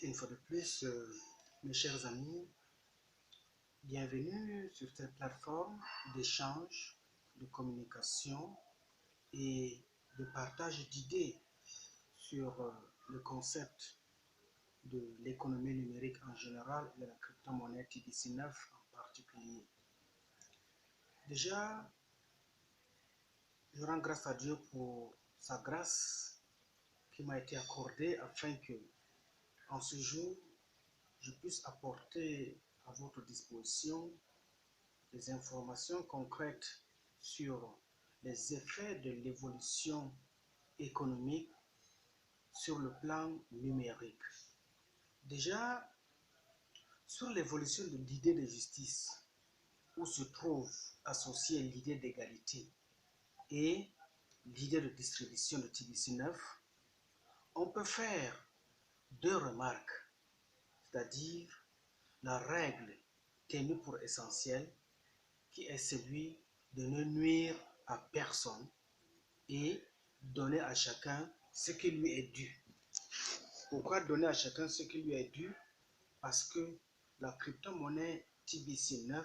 Une fois de plus, mes chers amis, bienvenue sur cette plateforme d'échange, de communication et de partage d'idées sur le concept de l'économie numérique en général et de la crypto-monnaie TBC9 en particulier. Déjà, je rends grâce à Dieu pour sa grâce qui m'a été accordée afin que, en ce jour, je puisse apporter à votre disposition des informations concrètes sur les effets de l'évolution économique sur le plan numérique. Déjà, sur l'évolution de l'idée de justice, où se trouve associée l'idée d'égalité et l'idée de distribution de TBC9, on peut faire deux remarques, c'est-à-dire la règle tenue pour essentielle qui est celui de ne nuire à personne et donner à chacun ce qui lui est dû. Pourquoi donner à chacun ce qui lui est dû? Parce que la crypto-monnaie TBC9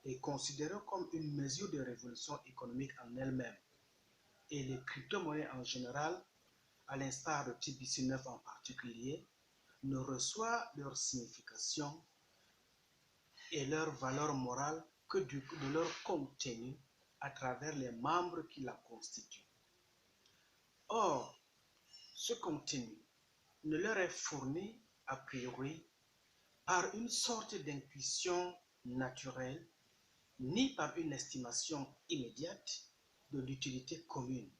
est considérée comme une mesure de révolution économique en elle-même. Et les crypto-monnaies en général, à l'instar de TBC9 en particulier, ne reçoivent leur signification et leur valeur morale que de leur contenu à travers les membres qui la constituent. Or, ce contenu ne leur est fourni a priori par une sorte d'intuition naturelle, ni par une estimation immédiate de l'utilité commune.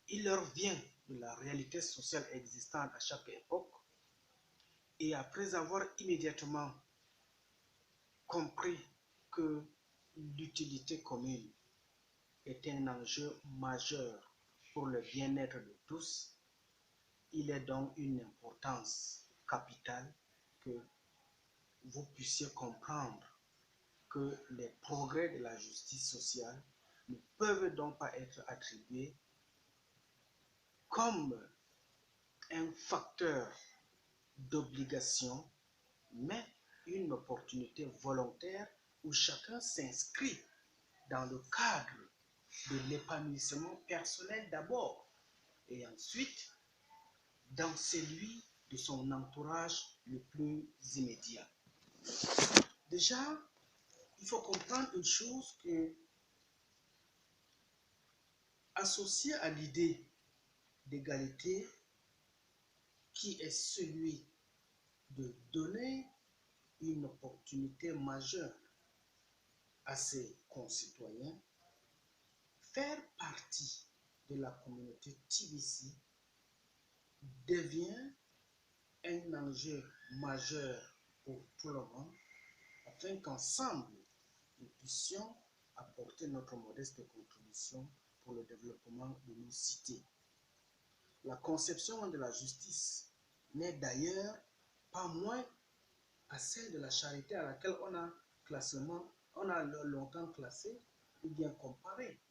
Il leur vient de la réalité sociale existante à chaque époque, et après avoir immédiatement compris que l'utilité commune est un enjeu majeur pour le bien-être de tous, il est donc une importance capitale que vous puissiez comprendre que les progrès de la justice sociale ne peuvent donc pas être attribués comme un facteur d'obligation, mais une opportunité volontaire où chacun s'inscrit dans le cadre de l'épanouissement personnel d'abord et ensuite dans celui de son entourage le plus immédiat. Déjà, il faut comprendre une chose que, associée à l'idée d'égalité qui est celui de donner une opportunité majeure à ses concitoyens, faire partie de la communauté TBC devient un enjeu majeur pour tout le monde afin qu'ensemble nous puissions apporter notre modeste contribution pour le développement de nos cités. La conception de la justice n'est d'ailleurs pas moins à celle de la charité à laquelle on a longtemps classé ou bien comparé.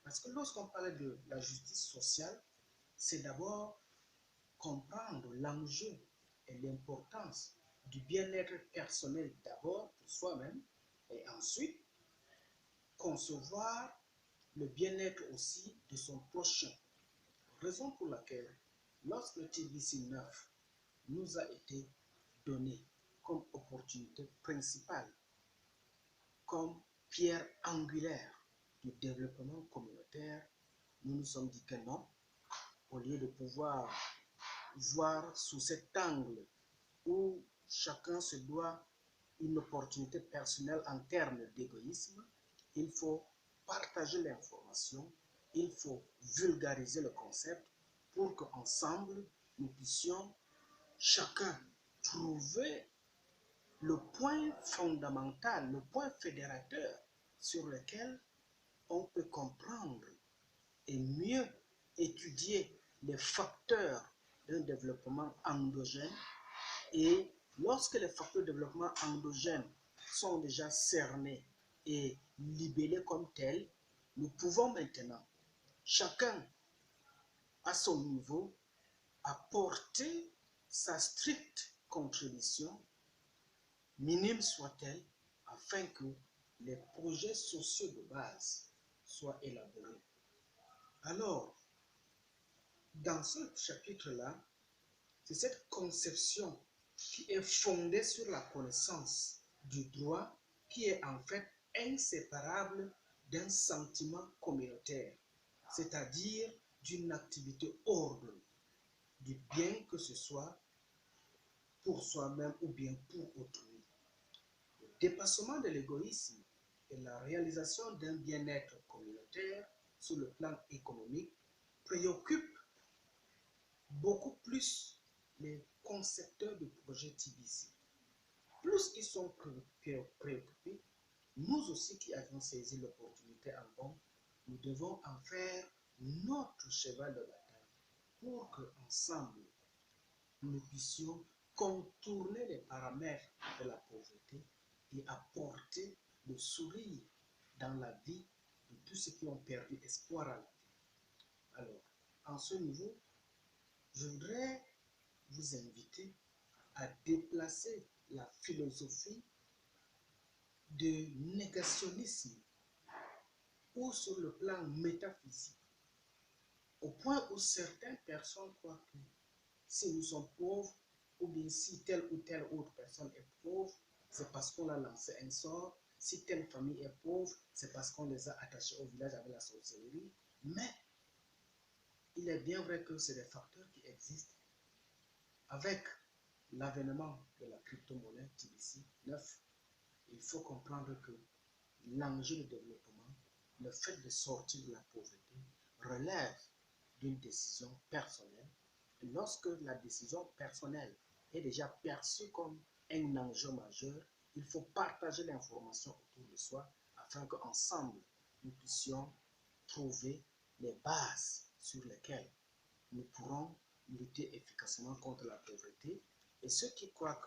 Parce que lorsqu'on parle de la justice sociale, c'est d'abord comprendre l'enjeu et l'importance du bien-être personnel d'abord pour soi-même et ensuite concevoir le bien-être aussi de son prochain. Raison pour laquelle, lorsque le TBC9 nous a été donné comme opportunité principale, comme pierre angulaire du développement communautaire, nous nous sommes dit que non, au lieu de pouvoir voir sous cet angle où chacun se doit une opportunité personnelle en termes d'égoïsme, il faut partager l'information, il faut vulgariser le concept pour qu'ensemble, nous puissions chacun trouver le point fondamental, le point fédérateur sur lequel on peut comprendre et mieux étudier les facteurs d'un développement endogène. Et lorsque les facteurs de développement endogène sont déjà cernés et libellés comme tels, nous pouvons maintenant, chacun à son niveau, apporter sa stricte contribution, minime soit-elle, afin que les projets sociaux de base soient élaborés. Alors, dans ce chapitre-là, c'est cette conception qui est fondée sur la connaissance du droit qui est en fait inséparable d'un sentiment communautaire, c'est-à-dire d'une activité ordonnée, du bien que ce soit pour soi-même ou bien pour autrui. Le dépassement de l'égoïsme et la réalisation d'un bien-être communautaire sur le plan économique préoccupent beaucoup plus les concepteurs de projets TBC. Plus ils sont préoccupés, nous aussi qui avons saisi l'opportunité en bon, nous devons en faire notre cheval de bataille pour qu'ensemble, nous puissions contourner les paramètres de la pauvreté et apporter le sourire dans la vie de tous ceux qui ont perdu espoir à la vie. Alors, en ce niveau, je voudrais vous inviter à déplacer la philosophie de négationnisme ou sur le plan métaphysique, au point où certaines personnes croient que si nous sommes pauvres, ou bien si telle ou telle autre personne est pauvre, c'est parce qu'on a lancé un sort. Si telle famille est pauvre, c'est parce qu'on les a attachés au village avec la sorcellerie. Mais il est bien vrai que c'est des facteurs qui existent. Avec l'avènement de la crypto-monnaie TBC 9, il faut comprendre que l'enjeu de développement, le fait de sortir de la pauvreté, relève d'une décision personnelle. Et lorsque la décision personnelle est déjà perçue comme un enjeu majeur, il faut partager l'information autour de soi afin qu'ensemble, nous puissions trouver les bases sur lesquelles nous pourrons lutter efficacement contre la pauvreté. Et ceux qui croient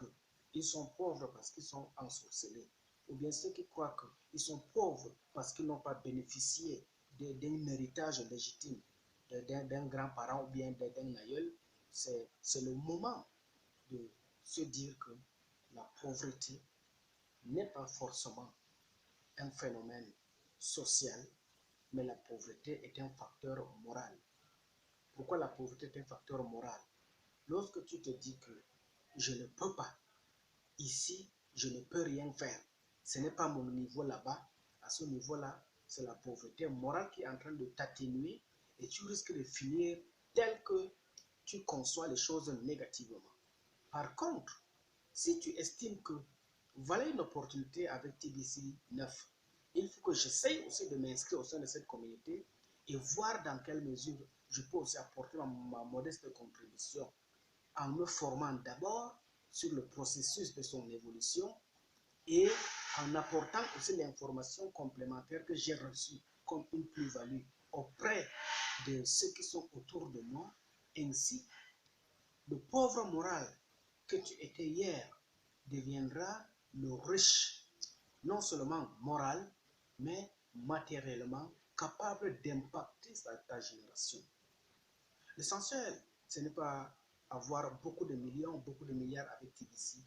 qu'ils sont pauvres parce qu'ils sont ensorcelés, ou bien ceux qui croient qu'ils sont pauvres parce qu'ils n'ont pas bénéficié d'un héritage légitime d'un grand-parent ou bien d'un aïeul, c'est le moment de se dire que la pauvreté n'est pas forcément un phénomène social, mais la pauvreté est un facteur moral. Pourquoi la pauvreté est un facteur moral? Lorsque tu te dis que je ne peux pas, ici, je ne peux rien faire, ce n'est pas mon niveau là-bas, à ce niveau-là, c'est la pauvreté morale qui est en train de t'atténuer et tu risques de finir tel que tu conçois les choses négativement. Par contre, si tu estimes que voilà une opportunité avec TBC 9, il faut que j'essaye aussi de m'inscrire au sein de cette communauté et voir dans quelle mesure je peux aussi apporter ma modeste contribution en me formant d'abord sur le processus de son évolution et en apportant aussi l'information complémentaire que j'ai reçue comme une plus-value auprès de ceux qui sont autour de moi. Ainsi, le pauvre moral que tu étais hier deviendra le riche, non seulement moral, mais matériellement capable d'impacter ta génération. L'essentiel, ce n'est pas avoir beaucoup de millions, beaucoup de milliards avec TBC,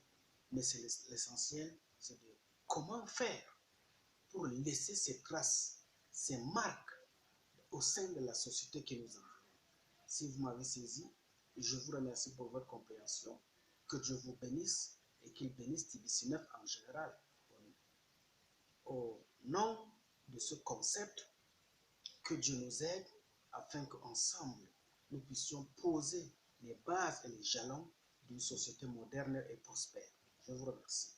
mais c'est l'essentiel, c'est de comment faire pour laisser ces traces, ces marques au sein de la société qui nous entoure. Si vous m'avez saisi, je vous remercie pour votre compréhension. Que Dieu vous bénisse et qu'il bénisse TBC 9 en général. Au nom de ce concept, que Dieu nous aide afin qu'ensemble, nous puissions poser les bases et les jalons d'une société moderne et prospère. Je vous remercie.